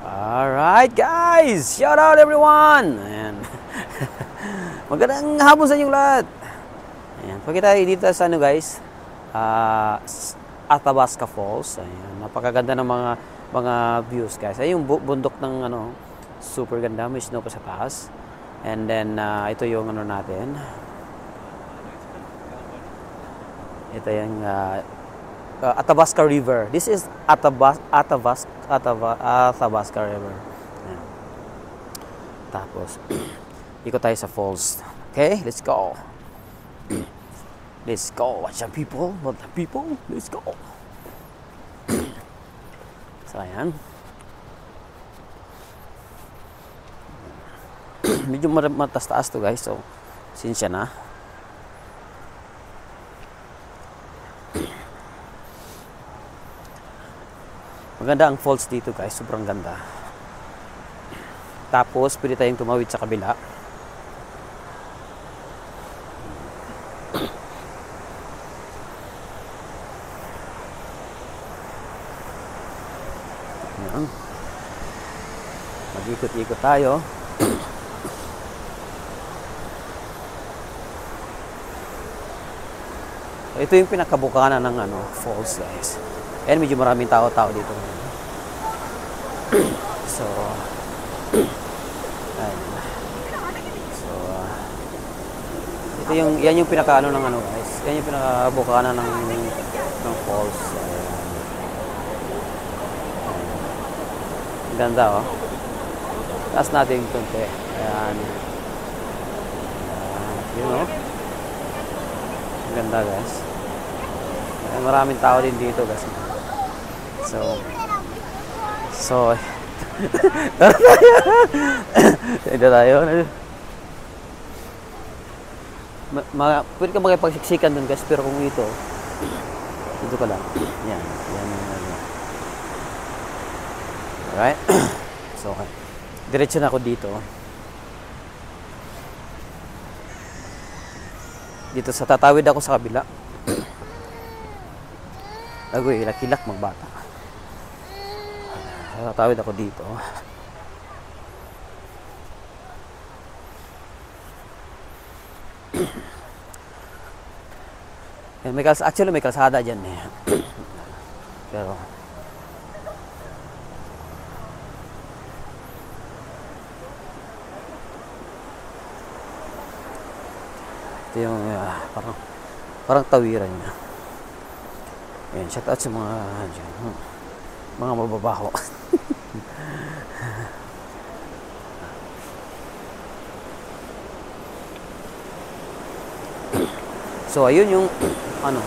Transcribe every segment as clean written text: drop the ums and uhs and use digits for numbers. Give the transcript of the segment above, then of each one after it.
Alright guys, shout out everyone. Ayan. Magandang hapon sa inyong lahat. Ayan, pakita tayo dito sa ano guys, Athabasca Falls. Ayan, napakaganda ng mga views guys. Ayun yung bundok ng ano, super ganda, may snow pa sa taas. And then ito yung ano natin. Ito yung Athabasca River. This is Athabasca River. Ayan. Tapos ikot tayo sa falls. Okay, let's go. Let's go. Watch out people. Let's go. So ayan. Medyo matas-taas to guys. So sinsya na. Maganda ang falls dito guys, sobrang ganda. Tapos pwede tayong tumawid sa kabila. Ayan. Mag-ikot-ikot tayo. Ito yung pinakabukanan ng ano, falls guys. Ayan, medyo maraming tao-tao dito. So, ayan. So, ito yung, yan yung pinakaano ng ano guys. Yan yung pinakabukanan ng falls. Ayan. Ganda oh. Taas natin yung konti. Ayan. You know. Ganda guys. Ayan, maraming tao din dito guys. So ito tayo. Pwede ka makipagsiksikan dun guys, pero kung dito ka lang. Yan. Alright. So okay. Diretso na ako dito. Dito sa tatawid ako sa kabila. Agoy, ilak-ilak magbata. Tatawid ako dito. Actually may kalsada dyan eh. Pero ito yung parang tawiran niya. Ayan, shout out sa mga dyan, mga mababaho. So ayun yung ano.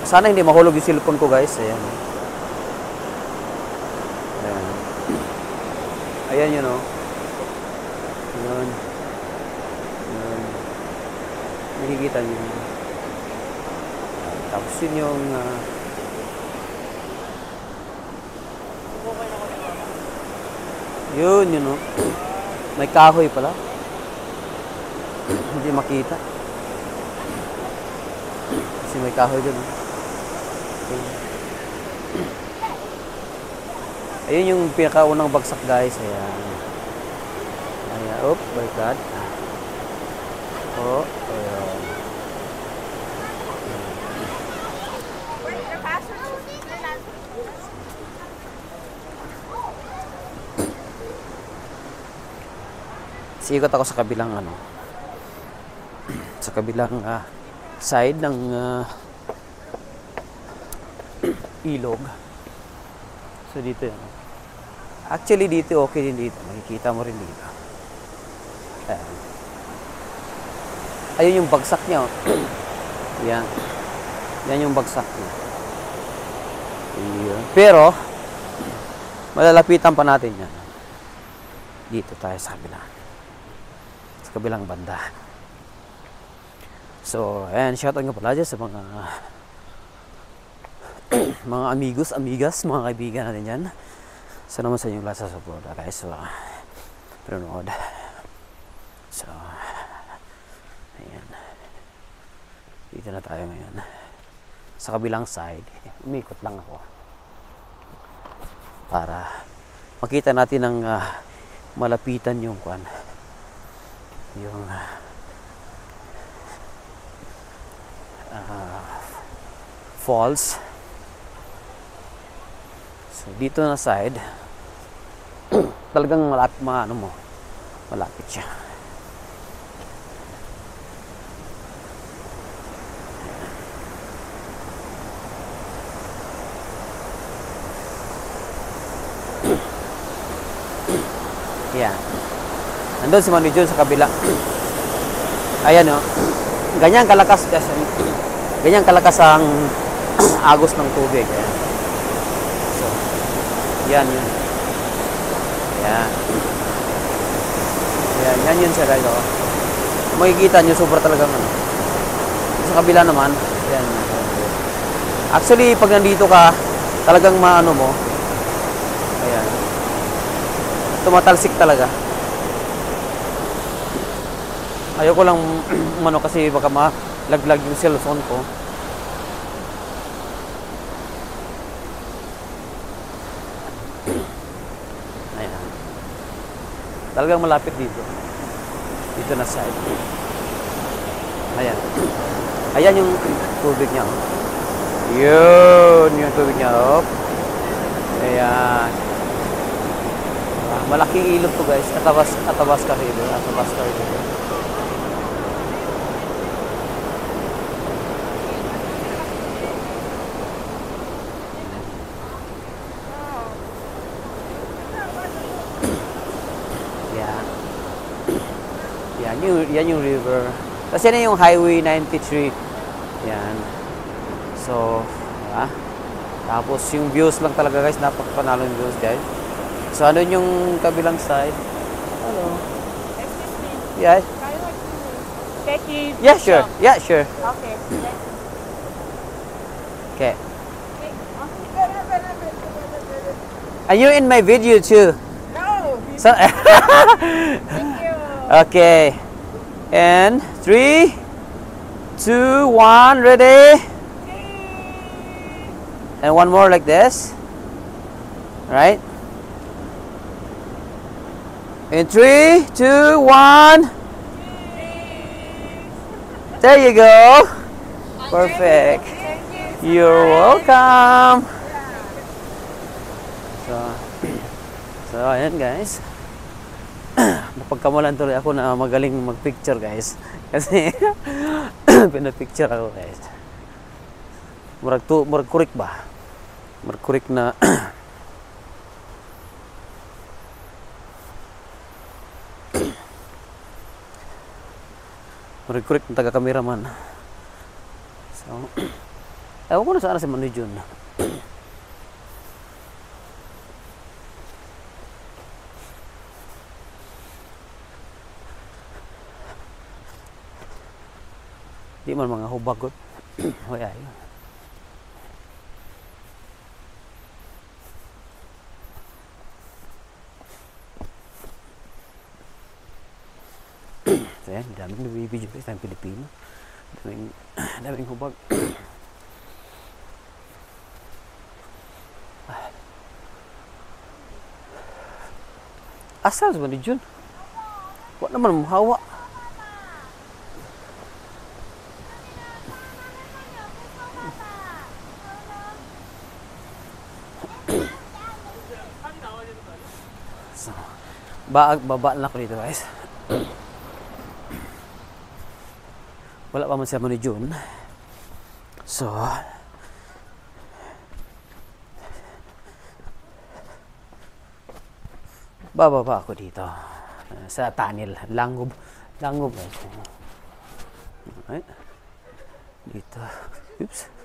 Sana hindi mahulog yung cellphone ko guys. Ayan. Ayan yun oh. Ayan. Nakikita niyo. Tapos yun yung yun oh. May kahoy pala. Hindi makita. Kasi may kahoy dun. Ayun yung pinakaunang bagsak guys. Ayan. Ayan. Oh, baliktad. Oh, ayan. Sikot ako sa kabilang ano, sa kabilang side ng ilog. So dito yan. Actually dito okay din dito. Makikita mo rin dito. Ayan. Ayun yung bagsak niya. Yan. Yan yung bagsak niya. Ayan. Pero malalapitan pa natin yan. Dito tayo sa kabilang banda. So, ayan, shoutout nga pala dyan sa mga mga amigos, amigas, mga kaibigan natin dyan. So, naman sa inyong lahat sa support, guys. So, panonood. So, ayan. Dito na tayo ngayon. sa kabilang side. Umikot lang ako para makita natin ng malapitan yung kwan, yung falls. So dito na side talagang malapit, malapit siya. Yan. Nandun si Manu Jun sa kabila. Ayan o. Ganyan kalakas kasi. Ganyan kalakas ang agos ng tubig. Ayan. So, yan yun. Yan. Yan yun siya guys. O. Makikita nyo, sobra talagang ano. Sa kabila naman. Yan. Actually, pag nandito ka, talagang maano mo. Ayan. Tumatalsik talaga. Ayoko lang kasi baka malaglag yung cellphone ko. Ayan. Talagang malapit dito. Dito na side. Ayan. Ayan yung tubig niya. Yun yung tubig niya. Oh. Ayan. Malaking ilog to guys. Athabasca River. Athabasca River. Yan yung river. Tapos yan yung Highway 93. Yan. So, tapos yung views lang talaga guys. Napakapanalo yung views guys. So, ano yung kabilang side? Hello. Excuse me. Yes. Can I like to take you? Yeah, sure. Yeah, sure. Okay. Okay. Are you in my video too? No. So, Thank you. okay. And 3, 2, 1, ready? And one more like this. Right? In 3, 2, 1. There you go. Perfect. You're welcome. So ayan guys. Napagkamalan tuloy ako na magaling mag-picture guys. Kasi pinapicture ako guys. Murag kurik ba? Murag kurik na Murag-kurik ng taga-cameraman. So, ewan ko na sana si Manu Jun. Di man mga hubagot. Wala yun. So yan, daming nabibidyo guys, daming Pilipino. Daming hubag. Asal sa Manu Jun? Wala naman mahawa. So, baba na ako dito guys. Wala pa man siya Manu Jun. So, bababa ako dito sa tunnel. Langob guys. Alright. Dito. Oops.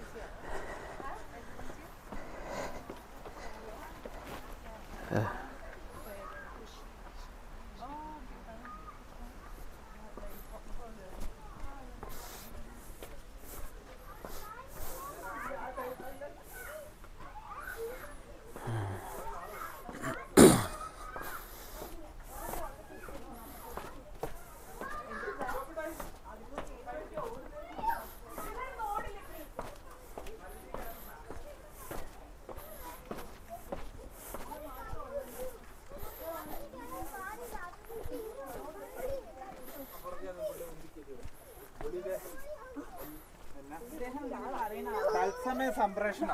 തത്സമയ സംപ്രേഷണം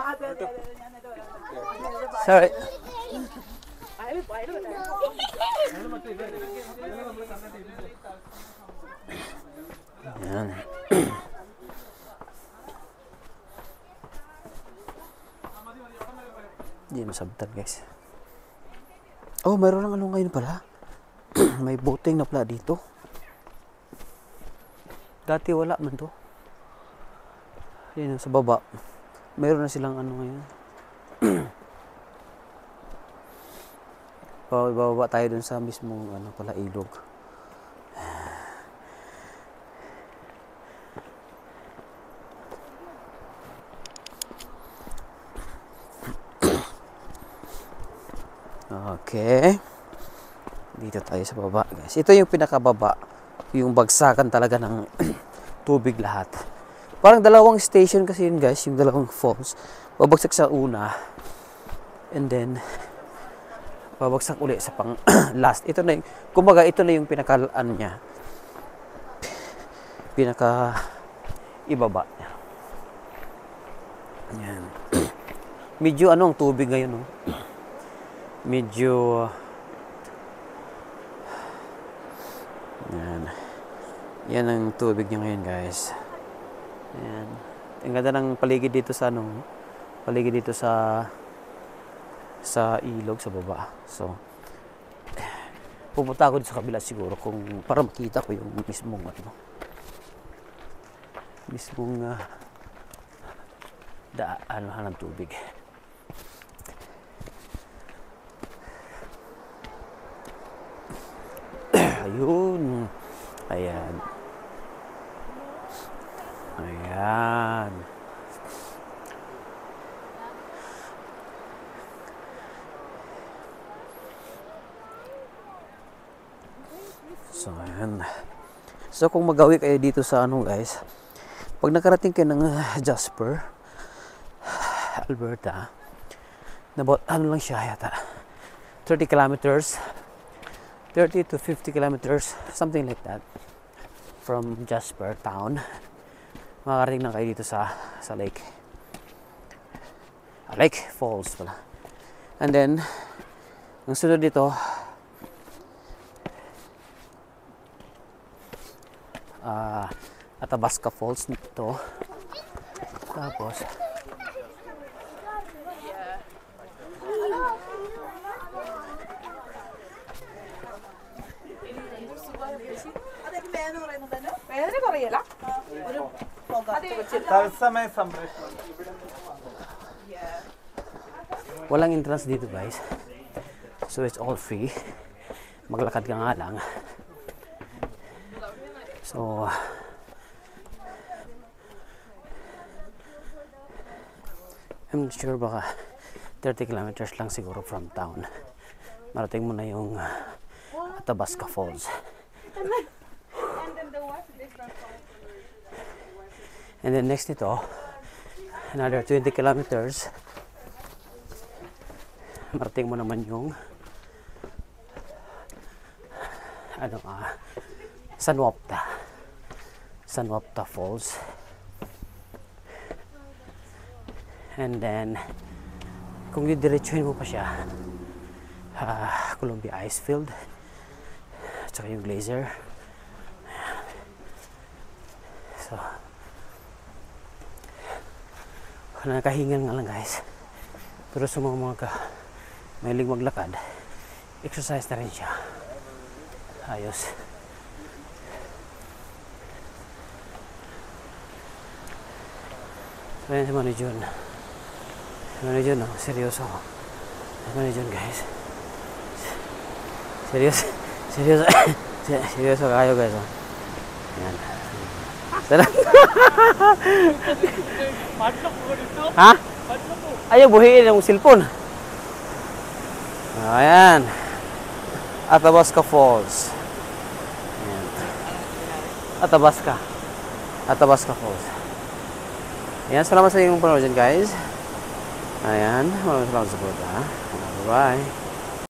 Sorry. Yan. Hindi masabtan guys. Oh, mayroon ng ano ngayon pala. May boating na pala dito. Dati wala man to. Yan sa baba. Mayroon na silang ano ngayon. Bababa tayo dun sa mismong ano pala ilog. Okay. Dito tayo sa baba, guys. Ito yung pinakababa. Yung bagsakan talaga ng tubig lahat. Parang dalawang station kasi yun, guys. Yung dalawang falls. Babagsak sa una. And then, babagsak uli sa pang last. Ito na yung, kumbaga, ito na yung pinaka-an niya. Pinaka-ibaba niya. Yan. Medyo ano ang tubig ngayon, no? Medyo yan ang tubig niya ngayon, guys. Yan. Ang ganda ng paligid dito sa ano, paligid dito sa ilog sa baba. So pupunta ako dito sa kabila siguro kung para makita ko yung mismong ano, mismong daan ng tubig. Ayun. Ayan. Ayan. So, ayan. So, kung magawi kayo dito sa ano, guys, pag nakarating kayo ng Jasper, Alberta, about ano lang siya yata, 30 kilometers, 30 to 50 kilometers, something like that, from Jasper town. Makakarating na kayo dito sa lake. Lake Falls pala. And then, ang sunod dito, Athabasca Falls nito. Tapos, തത്സമയ സംപ്രേഷണം walang entrance dito, guys. So it's all free. Maglakad ka nga lang. So I'm not sure, baka 30 kilometers lang siguro from town. Marating mo na yung Athabasca Falls. And then next nito, another 20 kilometers. Marating mo naman yung ano San Wapta Falls. And then kung didiretsuhin mo pa siya, Columbia Icefield at saka yung Glacier. So nakahingan nga lang, guys, pero sa mga mahilig maglakad, exercise na rin siya. Ayos. So yan si Manny Jun. Manny Jun, oh, seryoso. Manny Jun, guys. Seryoso kayo, guys. Oh. Yan. Ha? Ayaw buhiin yung cellphone. Ayan. Athabasca Falls. Ayan. Athabasca Falls. Ayan, salamat sa inyong panonood dyan, guys. Ayan, maraming salamat sa panonood. Bye-bye.